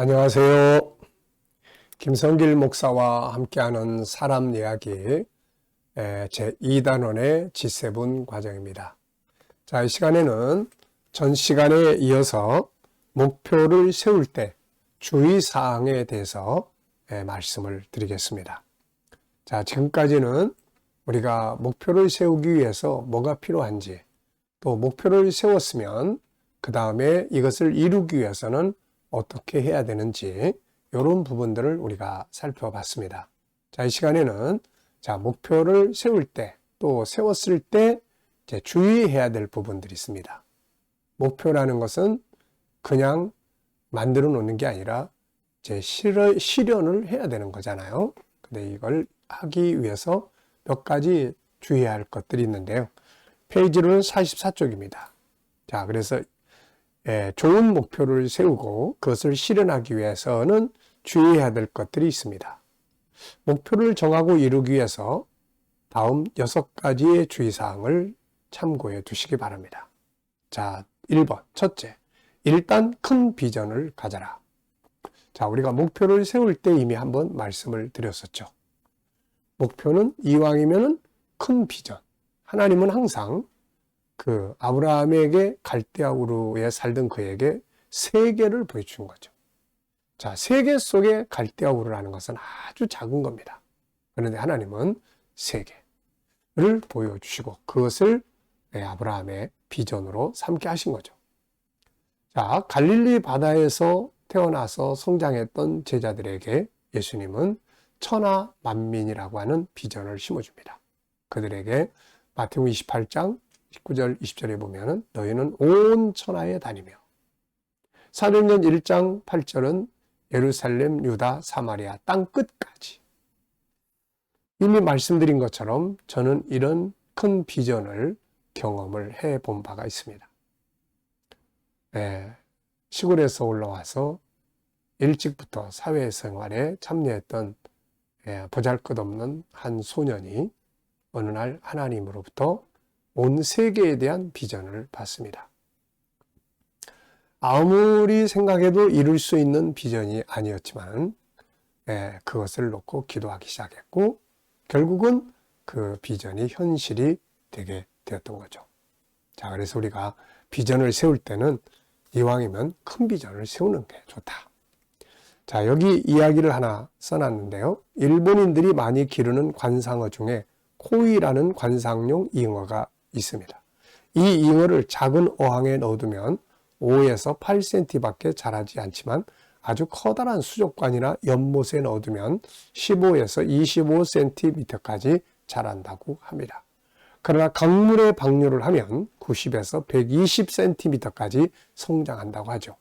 안녕하세요. 김성길 목사와 함께하는 사람 이야기 제2단원의 G7 과정입니다. 자, 이 시간에는 전 시간에 이어서 목표를 세울 때 주의사항에 대해서 말씀을 드리겠습니다. 자, 지금까지는 우리가 목표를 세우기 위해서 뭐가 필요한지, 또 목표를 세웠으면 그 다음에 이것을 이루기 위해서는 어떻게 해야 되는지 이런 부분들을 우리가 살펴봤습니다. 자, 이 시간에는 목표를 세울 때 또 세웠을 때 주의해야 될 부분들이 있습니다. 목표라는 것은 그냥 만들어 놓는 게 아니라 실현을 해야 되는 거잖아요. 근데 이걸 하기 위해서 몇 가지 주의해야 할 것들이 있는데요. 페이지로는 44쪽입니다. 자, 그래서 좋은 목표를 세우고 그것을 실현하기 위해서는 주의해야 될 것들이 있습니다. 목표를 정하고 이루기 위해서 다음 6가지의 주의사항을 참고해 두시기 바랍니다. 자, 1번, 첫째, 일단 큰 비전을 가져라. 자, 우리가 목표를 세울 때 이미 한번 말씀을 드렸었죠. 목표는 이왕이면 큰 비전. 하나님은 항상 그 아브라함에게 갈대아 우르에 살던 그에게 세계를 보여준 거죠. 자, 세계 속에 갈대아 우르라는 것은 아주 작은 겁니다. 그런데 하나님은 세계를 보여주시고 그것을 아브라함의 비전으로 삼게 하신 거죠. 자, 갈릴리 바다에서 태어나서 성장했던 제자들에게 예수님은 천하 만민이라고 하는 비전을 심어줍니다. 그들에게 마태복음 28장 19절 20절에 보면은 너희는 온 천하에 다니며, 사도행전 1장 8절은 예루살렘, 유다, 사마리아 땅 끝까지. 이미 말씀드린 것처럼 저는 이런 큰 비전을 경험을 해본 바가 있습니다. 시골에서 올라와서 일찍부터 사회생활에 참여했던 보잘것없는 한 소년이 어느 날 하나님으로부터 온 세계에 대한 비전을 받습니다. 아무리 생각해도 이룰 수 있는 비전이 아니었지만 그것을 놓고 기도하기 시작했고 결국은 그 비전이 현실이 되게 되었던 거죠. 자, 그래서 우리가 비전을 세울 때는 이왕이면 큰 비전을 세우는 게 좋다. 자, 여기 이야기를 하나 써놨는데요. 일본인들이 많이 기르는 관상어 중에 코이라는 관상용 잉어가 있습니다. 이 잉어를 작은 어항에 넣어두면 5에서 8cm 밖에 자라지 않지만 아주 커다란 수족관이나 연못에 넣어두면 15에서 25cm까지 자란다고 합니다. 그러나 강물에 방류를 하면 90에서 120cm까지 성장한다고 하죠.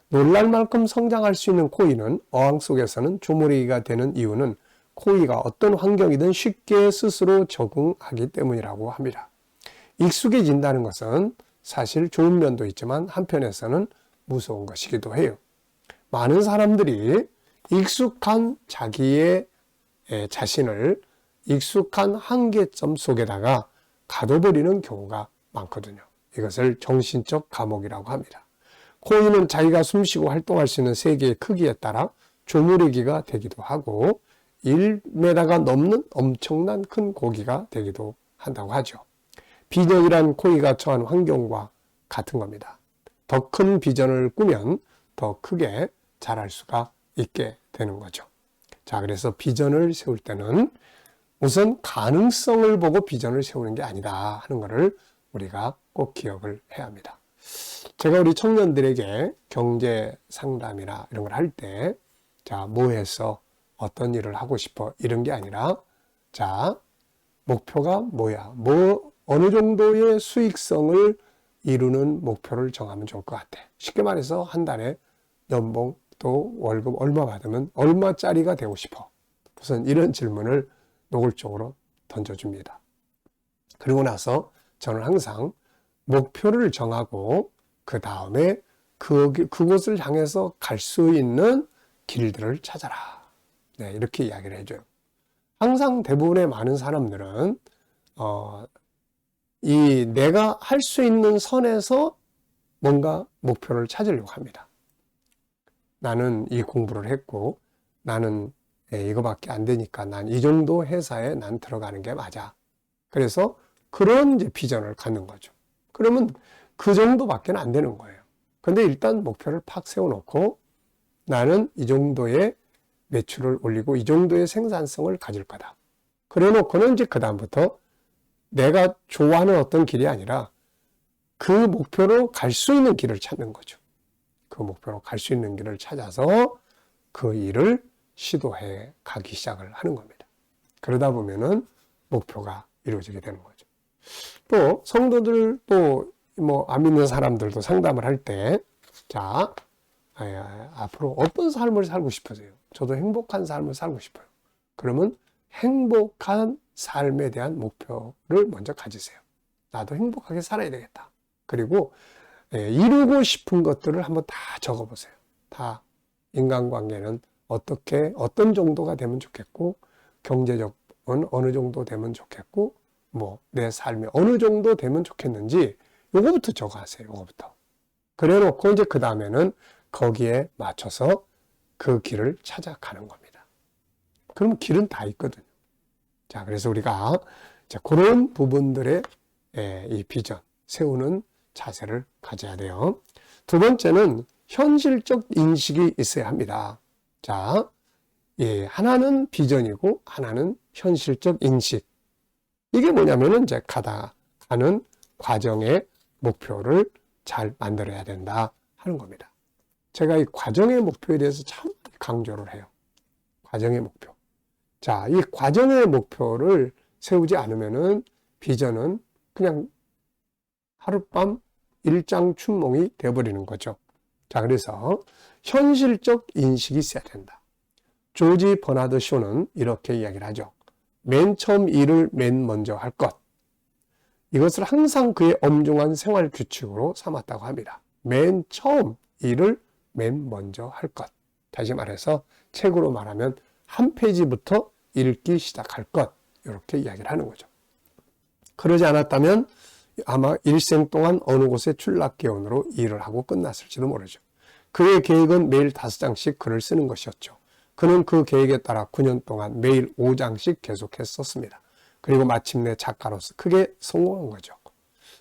놀랄 만큼 성장할 수 있는 코이는 어항 속에서는 조물이가 되는 이유는 코이가 어떤 환경이든 쉽게 스스로 적응하기 때문이라고 합니다. 익숙해진다는 것은 사실 좋은 면도 있지만 한편에서는 무서운 것이기도 해요. 많은 사람들이 익숙한 자기의 자신을 익숙한 한계점 속에다가 가둬버리는 경우가 많거든요. 이것을 정신적 감옥이라고 합니다. 코이는 자기가 숨쉬고 활동할 수 있는 세계의 크기에 따라 조물이기가 되기도 하고 1m가 넘는 엄청난 큰 고기가 되기도 한다고 하죠. 비전이란 코이가 처한 환경과 같은 겁니다. 더 큰 비전을 꾸면 더 크게 자랄 수가 있게 되는 거죠. 자, 그래서 비전을 세울 때는 우선 가능성을 보고 비전을 세우는 게 아니다 하는 것을 우리가 꼭 기억을 해야 합니다. 제가 우리 청년들에게 경제 상담이나 이런 걸 할 때, 자, 뭐 해서 어떤 일을 하고 싶어 이런 게 아니라, 자, 목표가 뭐야? 어느 정도의 수익성을 이루는 목표를 정하면 좋을 것 같아. 쉽게 말해서 한 달에 연봉 또 월급 얼마 받으면 얼마짜리가 되고 싶어. 우선 이런 질문을 노골적으로 던져줍니다. 그리고 나서 저는 항상 목표를 정하고 그 다음에 그곳을 향해서 갈 수 있는 길들을 찾아라. 네, 이렇게 이야기를 해줘요. 항상 대부분의 많은 사람들은 내가 할 수 있는 선에서 뭔가 목표를 찾으려고 합니다. 나는 이 공부를 했고 나는 이거밖에 안 되니까 난 이 정도 회사에 난 들어가는 게 맞아. 그래서 그런 이제 비전을 갖는 거죠. 그러면 그 정도밖에 안 되는 거예요. 근데 일단 목표를 팍 세워놓고 나는 이 정도의 매출을 올리고 이 정도의 생산성을 가질 거다. 그래 놓고는 이제 그다음부터 내가 좋아하는 어떤 길이 아니라 그 목표로 갈 수 있는 길을 찾는 거죠. 그 목표로 갈 수 있는 길을 찾아서 그 일을 시도해 가기 시작을 하는 겁니다. 그러다 보면은 목표가 이루어지게 되는 거죠. 또 성도들 또 뭐 안 믿는 사람들도 상담을 할 때 자, 앞으로 어떤 삶을 살고 싶으세요? 저도 행복한 삶을 살고 싶어요. 그러면 행복한 삶에 대한 목표를 먼저 가지세요. 나도 행복하게 살아야 되겠다. 그리고 이루고 싶은 것들을 한번 다 적어보세요. 다 인간관계는 어떻게 어떤 정도가 되면 좋겠고 경제적은 어느 정도 되면 좋겠고 뭐 내 삶이 어느 정도 되면 좋겠는지 요거부터 적어하세요. 요거부터. 그래 놓고 이제 그 다음에는 거기에 맞춰서 그 길을 찾아가는 겁니다. 그럼 길은 다 있거든요. 자, 그래서 우리가 이제 그런 부분들의 이 비전 세우는 자세를 가져야 돼요. 두 번째는 현실적 인식이 있어야 합니다. 자, 하나는 비전이고 하나는 현실적 인식. 이게 뭐냐면은 이제 가는 과정의 목표를 잘 만들어야 된다 하는 겁니다. 제가 이 과정의 목표에 대해서 참 강조를 해요. 과정의 목표. 자, 이 과정의 목표를 세우지 않으면은 비전은 그냥 하룻밤 일장춘몽이 되어버리는 거죠. 자, 그래서 현실적 인식이 있어야 된다. 조지 버나드 쇼는 이렇게 이야기를 하죠. 맨 처음 일을 맨 먼저 할 것. 이것을 항상 그의 엄중한 생활 규칙으로 삼았다고 합니다. 맨 처음 일을 맨 먼저 할 것. 다시 말해서 책으로 말하면 한 페이지부터 읽기 시작할 것. 이렇게 이야기를 하는 거죠. 그러지 않았다면 아마 일생 동안 어느 곳에 출납기원으로 일을 하고 끝났을지도 모르죠. 그의 계획은 매일 5장씩 글을 쓰는 것이었죠. 그는 그 계획에 따라 9년 동안 매일 5장씩 계속했었습니다. 그리고 마침내 작가로서 크게 성공한 거죠.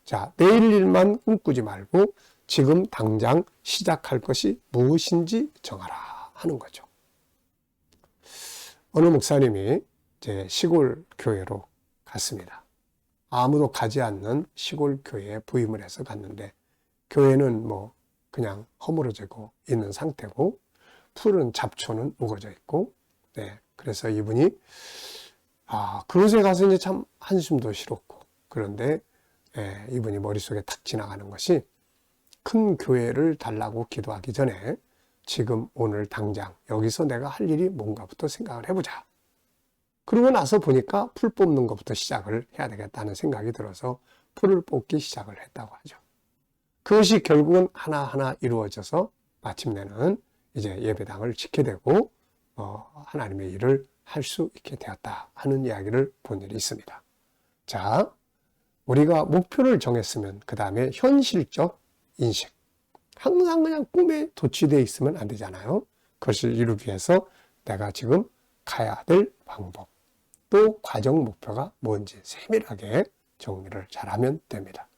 자, 내일 일만 꿈꾸지 말고 지금 당장 시작할 것이 무엇인지 정하라 하는 거죠. 어느 목사님이 이제 시골 교회로 갔습니다. 아무도 가지 않는 시골 교회에 부임을 해서 갔는데 교회는 뭐 그냥 허물어지고 있는 상태고 푸른 잡초는 우거져 있고 그래서 이분이 그곳에 가서 이제 참 한숨도 쉬었고 그런데 이분이 머릿속에 탁 지나가는 것이 큰 교회를 달라고 기도하기 전에 지금 오늘 당장 여기서 내가 할 일이 뭔가부터 생각을 해보자. 그러고 나서 보니까 풀 뽑는 것부터 시작을 해야 되겠다는 생각이 들어서 풀을 뽑기 시작을 했다고 하죠. 그것이 결국은 하나하나 이루어져서 마침내는 이제 예배당을 짓게 되고 하나님의 일을 할 수 있게 되었다 하는 이야기를 본 일이 있습니다. 자, 우리가 목표를 정했으면 그 다음에 현실적 인식. 항상 그냥 꿈에 도취되어 있으면 안 되잖아요. 그것을 이루기 위해서 내가 지금 가야 될 방법, 또 과정 목표가 뭔지 세밀하게 정리를 잘하면 됩니다.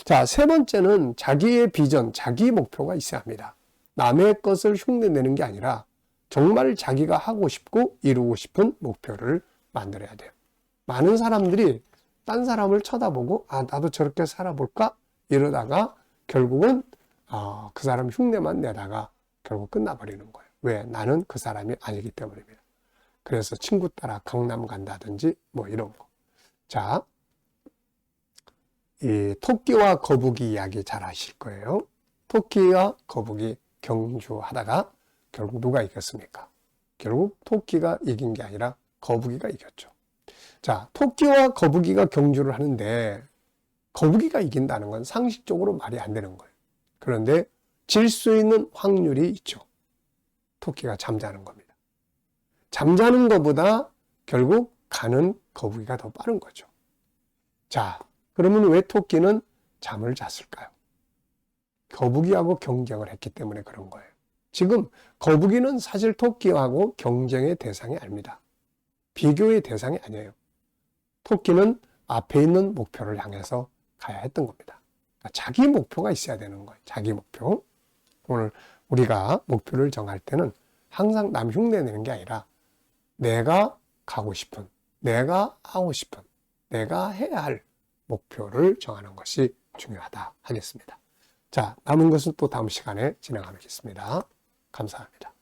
자, 세 번째는 자기의 비전, 자기 목표가 있어야 합니다. 남의 것을 흉내내는 게 아니라 정말 자기가 하고 싶고 이루고 싶은 목표를 만들어야 돼요. 많은 사람들이 딴 사람을 쳐다보고 나도 저렇게 살아볼까? 이러다가 결국은 그 사람 흉내만 내다가 결국 끝나버리는 거예요. 왜? 나는 그 사람이 아니기 때문입니다. 그래서 친구 따라 강남 간다든지 뭐 이런 거. 자, 이 토끼와 거북이 이야기 잘 아실 거예요. 토끼와 거북이 경주하다가 결국 누가 이겼습니까? 결국 토끼가 이긴 게 아니라 거북이가 이겼죠. 자, 토끼와 거북이가 경주를 하는데 거북이가 이긴다는 건 상식적으로 말이 안 되는 거예요. 그런데 질 수 있는 확률이 있죠. 토끼가 잠자는 겁니다. 잠자는 것보다 결국 가는 거북이가 더 빠른 거죠. 자, 그러면 왜 토끼는 잠을 잤을까요? 거북이하고 경쟁을 했기 때문에 그런 거예요. 지금 거북이는 사실 토끼하고 경쟁의 대상이 아닙니다. 비교의 대상이 아니에요. 토끼는 앞에 있는 목표를 향해서 가야 했던 겁니다. 그러니까 자기 목표가 있어야 되는 거예요. 자기 목표. 오늘 우리가 목표를 정할 때는 항상 남 흉내 내는 게 아니라 내가 가고 싶은, 내가 하고 싶은, 내가 해야 할 목표를 정하는 것이 중요하다 하겠습니다. 자, 남은 것은 또 다음 시간에 진행하겠습니다. 감사합니다.